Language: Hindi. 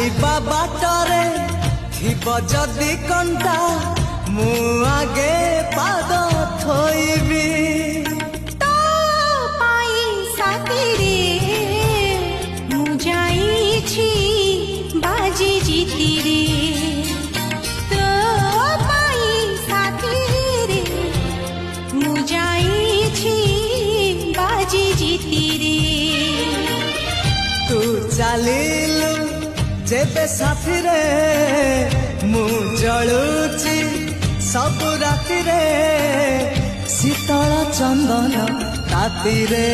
जाइबा बाटरे थिब जदि कंटा मु आगे पाद थोइबी तो पाई साथी मु जाइछि बाजी जीती रे तो पाई साथी मु जाइछि बाजी जीती रे तू चलिलु जेबे साथी रे मु जलुची सब राति रे शीतल चंदन राति रे।